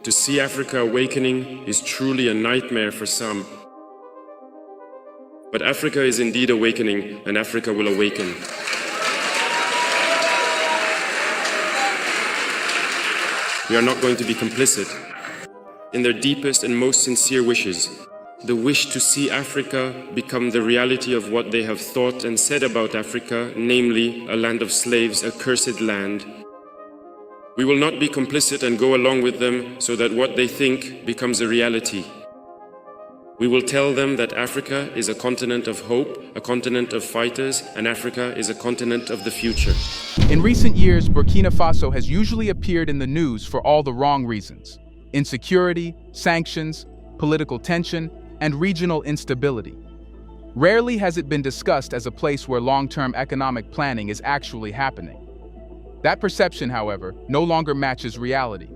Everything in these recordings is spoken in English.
To see Africa awakening is truly a nightmare for some. But Africa is indeed awakening, and Africa will awaken. We are not going to be complicit. In their deepest and most sincere wishes, the wish to see Africa become the reality of what they have thought and said about Africa, namely, a land of slaves, a cursed land. We will not be complicit and go along with them so that what they think becomes a reality. We will tell them that Africa is a continent of hope, a continent of fighters, and Africa is a continent of the future. In recent years, Burkina Faso has usually appeared in the news for all the wrong reasons: insecurity, sanctions, political tension, and regional instability. Rarely has it been discussed as a place where long-term economic planning is actually happening. That perception, however, no longer matches reality.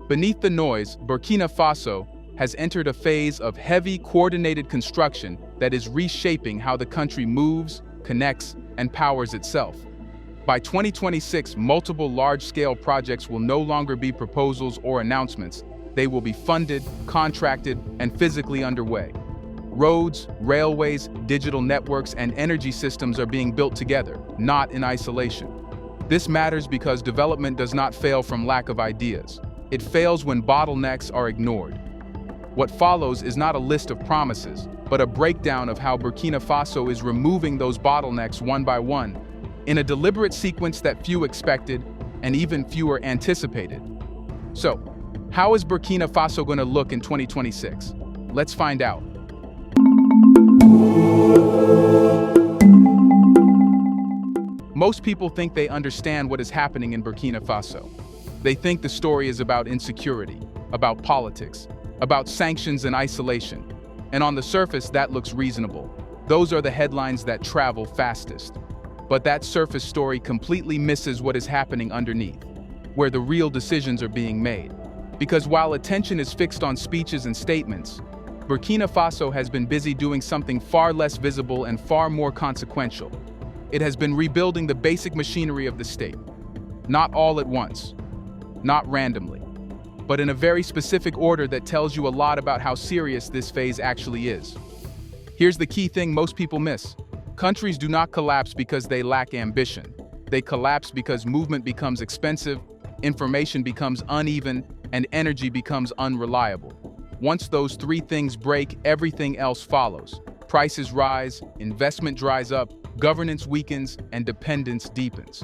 Beneath the noise, Burkina Faso has entered a phase of heavy, coordinated construction that is reshaping how the country moves, connects, and powers itself. By 2026, multiple large-scale projects will no longer be proposals or announcements. They will be funded, contracted, and physically underway. Roads, railways, digital networks, and energy systems are being built together, not in isolation. This matters because development does not fail from lack of ideas. It fails when bottlenecks are ignored. What follows is not a list of promises, but a breakdown of how Burkina Faso is removing those bottlenecks one by one, in a deliberate sequence that few expected and even fewer anticipated. So, how is Burkina Faso going to look in 2026? Let's find out. Most people think they understand what is happening in Burkina Faso. They think the story is about insecurity, about politics, about sanctions and isolation. And on the surface, that looks reasonable. Those are the headlines that travel fastest. But that surface story completely misses what is happening underneath, where the real decisions are being made. Because while attention is fixed on speeches and statements, Burkina Faso has been busy doing something far less visible and far more consequential. It has been rebuilding the basic machinery of the state. Not all at once, not randomly, but in a very specific order that tells you a lot about how serious this phase actually is. Here's the key thing most people miss. Countries do not collapse because they lack ambition. They collapse because movement becomes expensive, information becomes uneven, and energy becomes unreliable. Once those three things break, everything else follows. Prices rise, investment dries up, governance weakens, and dependence deepens.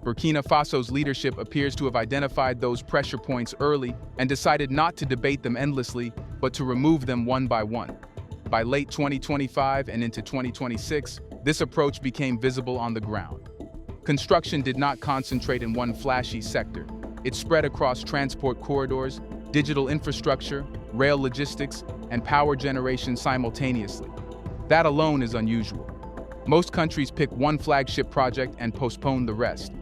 Burkina Faso's leadership appears to have identified those pressure points early and decided not to debate them endlessly, but to remove them one by one. By late 2025 and into 2026, this approach became visible on the ground. Construction did not concentrate in one flashy sector. It spread across transport corridors, digital infrastructure, rail logistics, and power generation simultaneously. That alone is unusual. Most countries pick one flagship project and postpone the rest.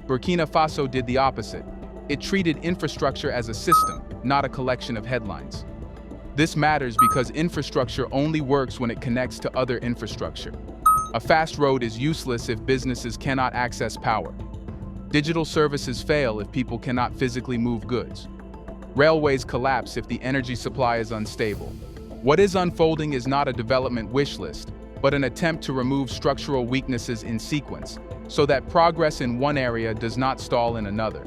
Burkina Faso did the opposite. It treated infrastructure as a system, not a collection of headlines. This matters because infrastructure only works when it connects to other infrastructure. A fast road is useless if businesses cannot access power. Digital services fail if people cannot physically move goods. Railways collapse if the energy supply is unstable. What is unfolding is not a development wish list, but an attempt to remove structural weaknesses in sequence, so that progress in one area does not stall in another.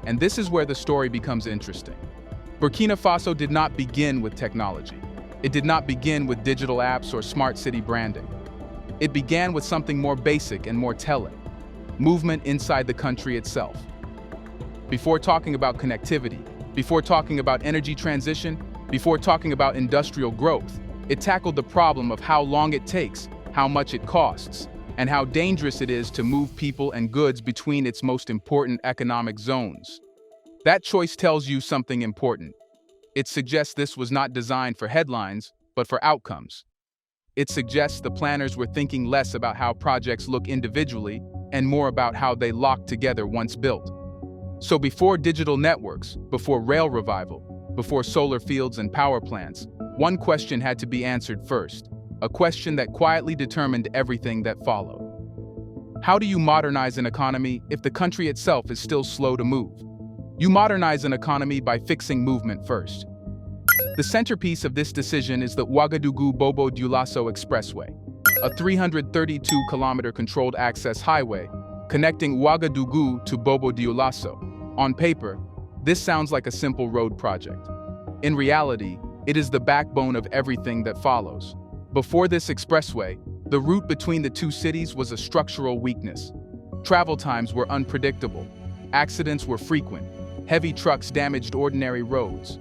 And this is where the story becomes interesting. Burkina Faso did not begin with technology. It did not begin with digital apps or smart city branding. It began with something more basic and more telling: movement inside the country itself. Before talking about connectivity, before talking about energy transition, before talking about industrial growth, it tackled the problem of how long it takes, how much it costs, and how dangerous it is to move people and goods between its most important economic zones. That choice tells you something important. It suggests this was not designed for headlines, but for outcomes. It suggests the planners were thinking less about how projects look individually and more about how they lock together once built. So before digital networks, before rail revival, before solar fields and power plants, one question had to be answered first, a question that quietly determined everything that followed. How do you modernize an economy if the country itself is still slow to move? You modernize an economy by fixing movement first. The centerpiece of this decision is the Wagadugu-Bobo Dioulasso Expressway, a 332-kilometer controlled access highway connecting Wagadugu to Bobo Dioulasso. On paper, this sounds like a simple road project. In reality, it is the backbone of everything that follows. Before this expressway, the route between the two cities was a structural weakness. Travel times were unpredictable. Accidents were frequent. Heavy trucks damaged ordinary roads.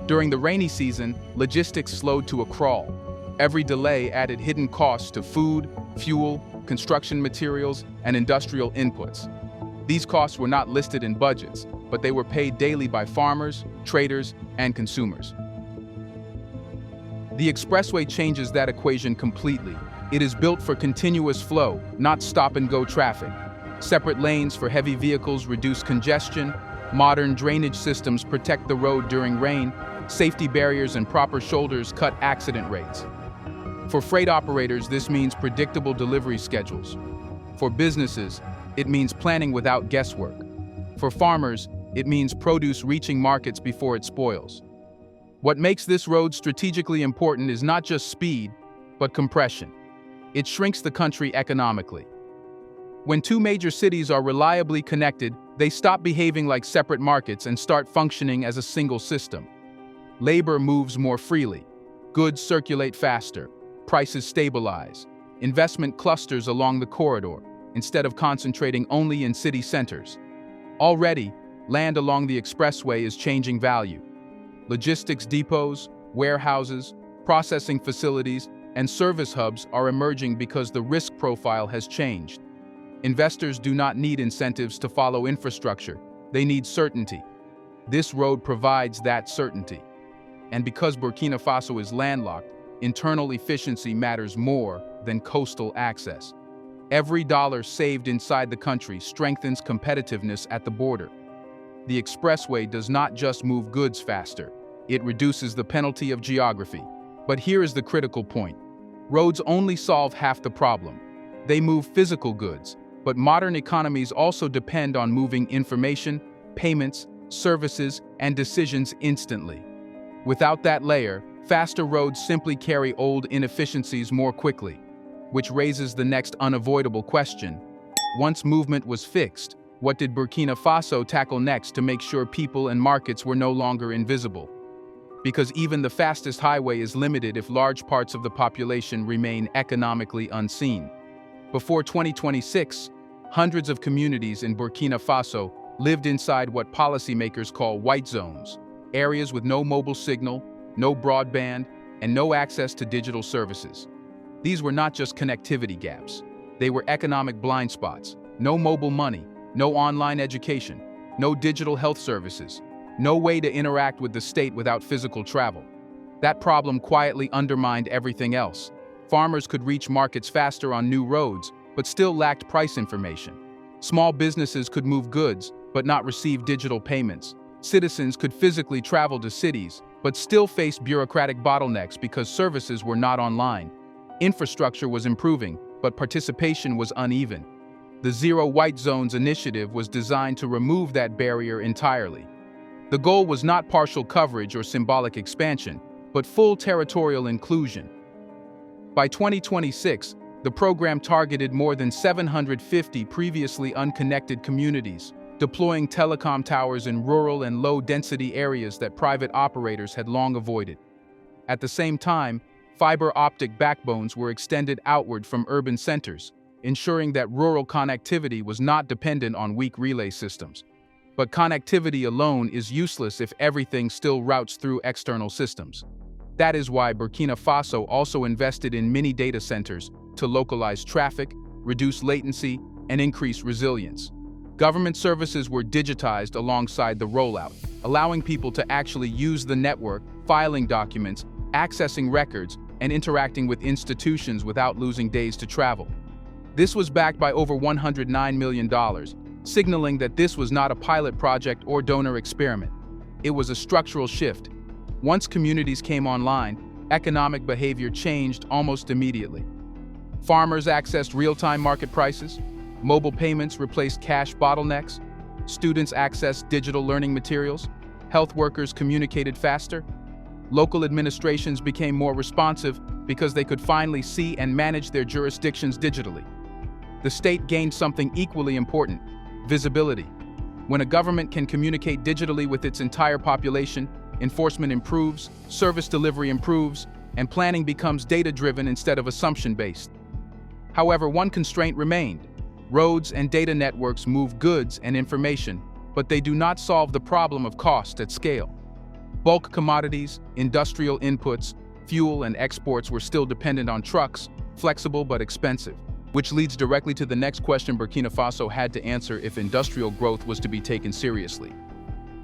During the rainy season, logistics slowed to a crawl. Every delay added hidden costs to food, fuel, construction materials, and industrial inputs. These costs were not listed in budgets, but they were paid daily by farmers, traders, and consumers. The expressway changes that equation completely. It is built for continuous flow, not stop-and-go traffic. Separate lanes for heavy vehicles reduce congestion. Modern drainage systems protect the road during rain. Safety barriers and proper shoulders cut accident rates. For freight operators, this means predictable delivery schedules. For businesses, it means planning without guesswork. For farmers, it means produce reaching markets before it spoils. What makes this road strategically important is not just speed, but compression. It shrinks the country economically. When two major cities are reliably connected, they stop behaving like separate markets and start functioning as a single system. Labor moves more freely. Goods circulate faster. Prices stabilize. Investment clusters along the corridor, instead of concentrating only in city centers. Already, land along the expressway is changing value. Logistics depots, warehouses, processing facilities, and service hubs are emerging because the risk profile has changed. Investors do not need incentives to follow infrastructure. They need certainty. This road provides that certainty. And because Burkina Faso is landlocked, internal efficiency matters more than coastal access. Every dollar saved inside the country strengthens competitiveness at the border. The expressway does not just move goods faster, it reduces the penalty of geography. But here is the critical point. Roads only solve half the problem. They move physical goods, but modern economies also depend on moving information, payments, services, and decisions instantly. Without that layer, faster roads simply carry old inefficiencies more quickly, which raises the next unavoidable question. Once movement was fixed, what did Burkina Faso tackle next to make sure people and markets were no longer invisible? Because even the fastest highway is limited if large parts of the population remain economically unseen. Before 2026, hundreds of communities in Burkina Faso lived inside what policymakers call white zones, areas with no mobile signal, no broadband, and no access to digital services. These were not just connectivity gaps. They were economic blind spots. No mobile money, no online education, no digital health services, no way to interact with the state without physical travel. That problem quietly undermined everything else. Farmers could reach markets faster on new roads, but still lacked price information. Small businesses could move goods, but not receive digital payments. Citizens could physically travel to cities, but still face bureaucratic bottlenecks because services were not online. Infrastructure was improving, but participation was uneven. The Zero White Zones initiative was designed to remove that barrier entirely. The goal was not partial coverage or symbolic expansion, but full territorial inclusion. By 2026, the program targeted more than 750 previously unconnected communities, deploying telecom towers in rural and low-density areas that private operators had long avoided. At the same time, fiber optic backbones were extended outward from urban centers, ensuring that rural connectivity was not dependent on weak relay systems. But connectivity alone is useless if everything still routes through external systems. That is why Burkina Faso also invested in mini data centers to localize traffic, reduce latency, and increase resilience. Government services were digitized alongside the rollout, allowing people to actually use the network, filing documents, accessing records, and interacting with institutions without losing days to travel. This was backed by over $109 million, signaling that this was not a pilot project or donor experiment. It was a structural shift. Once communities came online, economic behavior changed almost immediately. Farmers accessed real-time market prices, mobile payments replaced cash bottlenecks, Students accessed digital learning materials. Health workers communicated faster. Local administrations became more responsive because they could finally see and manage their jurisdictions digitally. The state gained something equally important: visibility. When a government can communicate digitally with its entire population, enforcement improves, service delivery improves, and planning becomes data-driven instead of assumption-based. However, one constraint remained. Roads and data networks move goods and information, but they do not solve the problem of cost at scale. Bulk commodities, industrial inputs, fuel, and exports were still dependent on trucks, flexible but expensive, which leads directly to the next question Burkina Faso had to answer if industrial growth was to be taken seriously.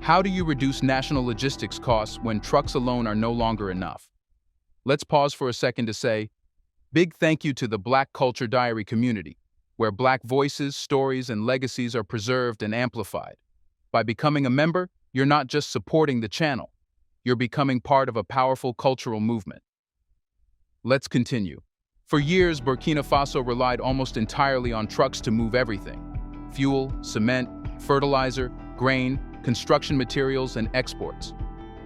How do you reduce national logistics costs when trucks alone are no longer enough? Let's pause for a second to say, big thank you to the Black Culture Diary community, where Black voices, stories, and legacies are preserved and amplified. By becoming a member, you're not just supporting the channel, you're becoming part of a powerful cultural movement. Let's continue. For years, Burkina Faso relied almost entirely on trucks to move everything: fuel, cement, fertilizer, grain, construction materials, and exports.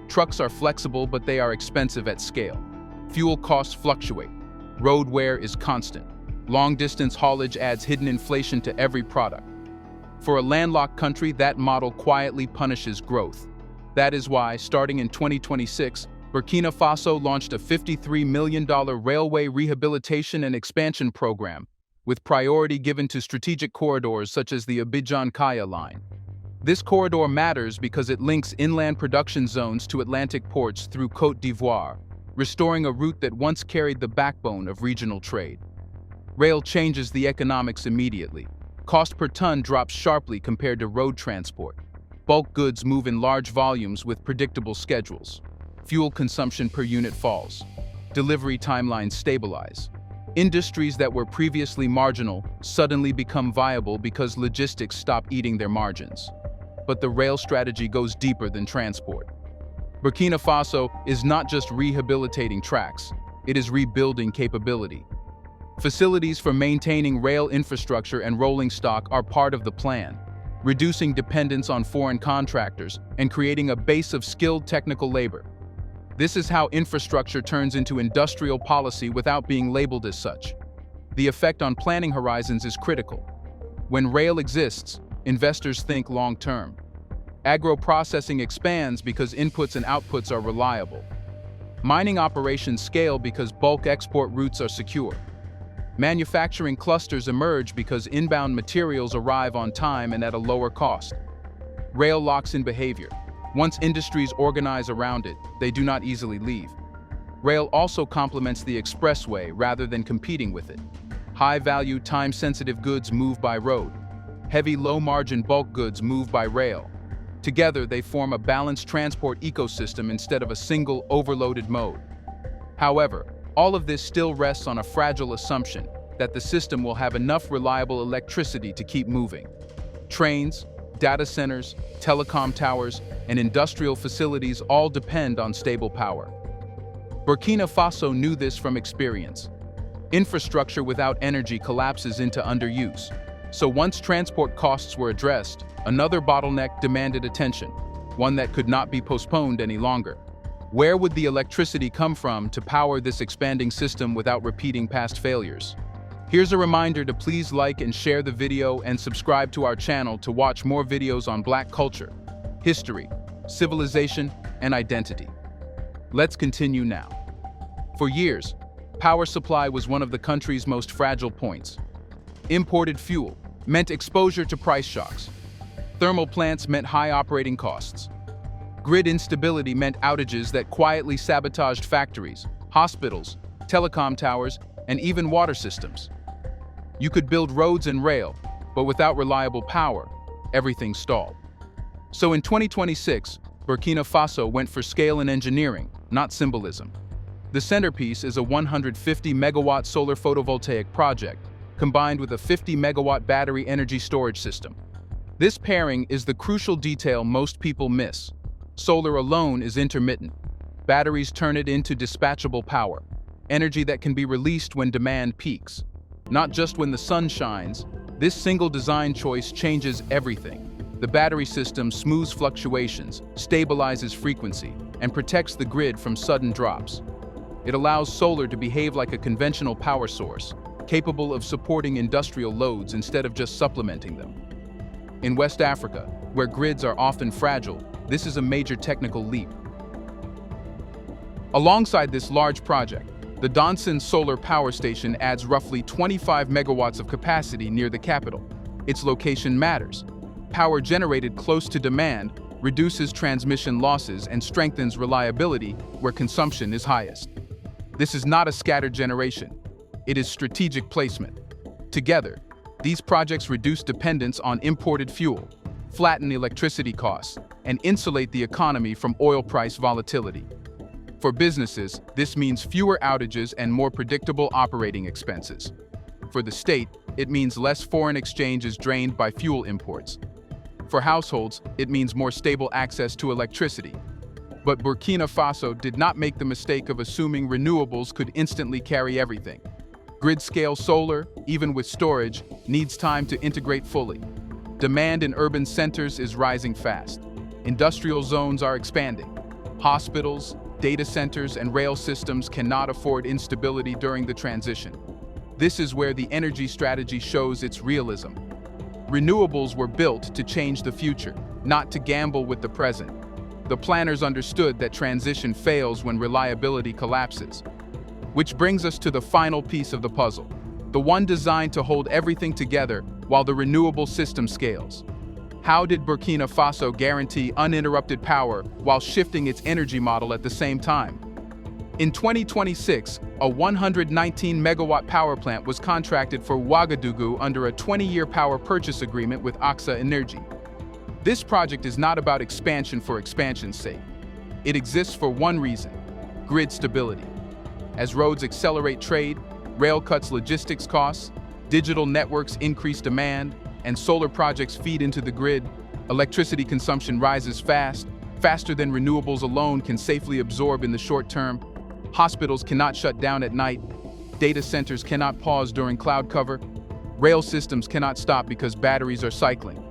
Trucks are flexible, but they are expensive at scale. Fuel costs fluctuate. Road wear is constant. Long-distance haulage adds hidden inflation to every product. For a landlocked country, that model quietly punishes growth. That is why, starting in 2026, Burkina Faso launched a $53 million railway rehabilitation and expansion program, with priority given to strategic corridors such as the Abidjan-Kaya line. This corridor matters because it links inland production zones to Atlantic ports through Côte d'Ivoire, restoring a route that once carried the backbone of regional trade. Rail changes the economics immediately. Cost per ton drops sharply compared to road transport. Bulk goods move in large volumes with predictable schedules. Fuel consumption per unit falls. Delivery timelines stabilize. Industries that were previously marginal suddenly become viable because logistics stop eating their margins. But the rail strategy goes deeper than transport. Burkina Faso is not just rehabilitating tracks, it is rebuilding capability. Facilities for maintaining rail infrastructure and rolling stock are part of the plan, reducing dependence on foreign contractors and creating a base of skilled technical labor. This is how infrastructure turns into industrial policy without being labeled as such. The effect on planning horizons is critical. When rail exists, investors think long-term. Agro-processing expands because inputs and outputs are reliable. Mining operations scale because bulk export routes are secure. Manufacturing clusters emerge because inbound materials arrive on time and at a lower cost. Rail locks in behavior. Once industries organize around it, they do not easily leave. Rail also complements the expressway rather than competing with it. High-value, time-sensitive goods move by road. Heavy, low-margin bulk goods move by rail. Together, they form a balanced transport ecosystem instead of a single, overloaded mode. However, all of this still rests on a fragile assumption that the system will have enough reliable electricity to keep moving. Trains, data centers, telecom towers, and industrial facilities all depend on stable power. Burkina Faso knew this from experience. Infrastructure without energy collapses into underuse. So once transport costs were addressed, another bottleneck demanded attention, one that could not be postponed any longer. Where would the electricity come from to power this expanding system without repeating past failures? Here's a reminder to please like and share the video and subscribe to our channel to watch more videos on Black culture, history, civilization, and identity. Let's continue now. For years, power supply was one of the country's most fragile points. Imported fuel meant exposure to price shocks. Thermal plants meant high operating costs. Grid instability meant outages that quietly sabotaged factories, hospitals, telecom towers, and even water systems. You could build roads and rail, but without reliable power, everything stalled. So in 2026, Burkina Faso went for scale and engineering, not symbolism. The centerpiece is a 150-megawatt solar photovoltaic project, combined with a 50-megawatt battery energy storage system. This pairing is the crucial detail most people miss. Solar alone is intermittent. Batteries turn it into dispatchable power, energy that can be released when demand peaks. Not just when the sun shines, this single design choice changes everything. The battery system smooths fluctuations, stabilizes frequency, and protects the grid from sudden drops. It allows solar to behave like a conventional power source, capable of supporting industrial loads instead of just supplementing them. In West Africa, where grids are often fragile, this is a major technical leap. Alongside this large project, the Donson Solar Power Station adds roughly 25 megawatts of capacity near the capital. Its location matters. Power generated close to demand reduces transmission losses and strengthens reliability where consumption is highest. This is not a scattered generation. It is strategic placement. Together, these projects reduce dependence on imported fuel, flatten electricity costs, and insulate the economy from oil price volatility. For businesses, this means fewer outages and more predictable operating expenses. For the state, it means less foreign exchange is drained by fuel imports. For households, it means more stable access to electricity. But Burkina Faso did not make the mistake of assuming renewables could instantly carry everything. Grid-scale solar, even with storage, needs time to integrate fully. Demand in urban centers is rising fast. Industrial zones are expanding. Hospitals, data centers, and rail systems cannot afford instability during the transition. This is where the energy strategy shows its realism. Renewables were built to change the future, not to gamble with the present. The planners understood that transition fails when reliability collapses. Which brings us to the final piece of the puzzle, the one designed to hold everything together while the renewable system scales. How did Burkina Faso guarantee uninterrupted power while shifting its energy model at the same time? In 2026, a 119-megawatt power plant was contracted for Wagadugu under a 20-year power purchase agreement with AXA Energy. This project is not about expansion for expansion's sake. It exists for one reason: grid stability. As roads accelerate trade, rail cuts logistics costs, digital networks increase demand, and solar projects feed into the grid, electricity consumption rises faster than renewables alone can safely absorb in the short term. Hospitals cannot shut down at night. Data centers cannot pause during cloud cover. Rail systems cannot stop because batteries are cycling.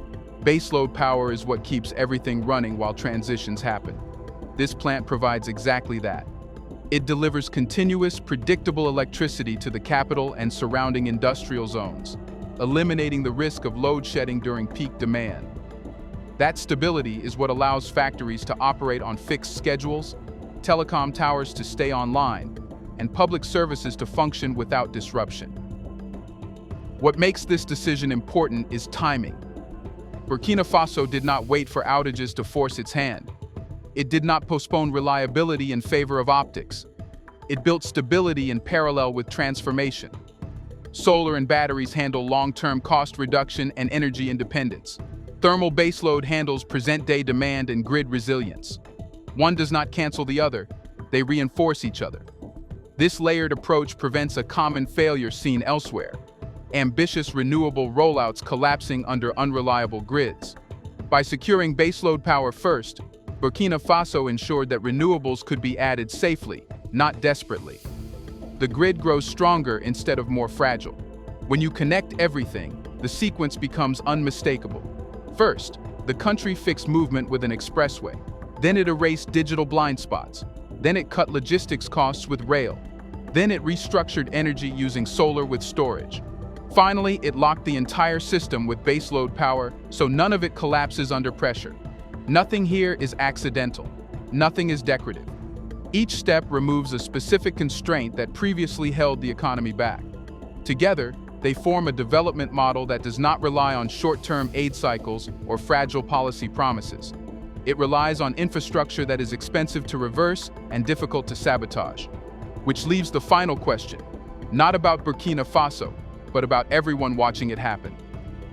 Baseload power is what keeps everything running while transitions happen. This plant provides exactly that. It delivers continuous, predictable electricity to the capital and surrounding industrial zones, eliminating the risk of load shedding during peak demand. That stability is what allows factories to operate on fixed schedules, telecom towers to stay online, and public services to function without disruption. What makes this decision important is timing. Burkina Faso did not wait for outages to force its hand. It did not postpone reliability in favor of optics. It built stability in parallel with transformation. Solar and batteries handle long-term cost reduction and energy independence. Thermal baseload handles present-day demand and grid resilience. One does not cancel the other, they reinforce each other. This layered approach prevents a common failure seen elsewhere: ambitious renewable rollouts collapsing under unreliable grids. By securing baseload power first, Burkina Faso ensured that renewables could be added safely, not desperately. The grid grows stronger instead of more fragile. When you connect everything, the sequence becomes unmistakable. First, the country fixed movement with an expressway. Then it erased digital blind spots. Then it cut logistics costs with rail. Then it restructured energy using solar with storage. Finally, it locked the entire system with baseload power so none of it collapses under pressure. Nothing here is accidental. Nothing is decorative. Each step removes a specific constraint that previously held the economy back. Together, they form a development model that does not rely on short-term aid cycles or fragile policy promises. It relies on infrastructure that is expensive to reverse and difficult to sabotage. Which leaves the final question, not about Burkina Faso, but about everyone watching it happen.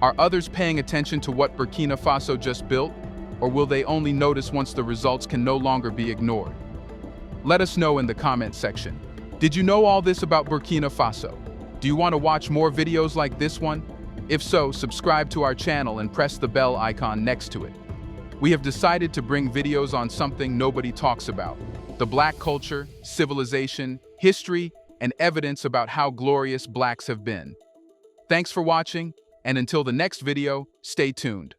Are others paying attention to what Burkina Faso just built, or will they only notice once the results can no longer be ignored? Let us know in the comment section. Did you know all this about Burkina Faso? Do you want to watch more videos like this one? If so, subscribe to our channel and press the bell icon next to it. We have decided to bring videos on something nobody talks about: the Black culture, civilization, history, and evidence about how glorious Blacks have been. Thanks for watching, and until the next video, stay tuned.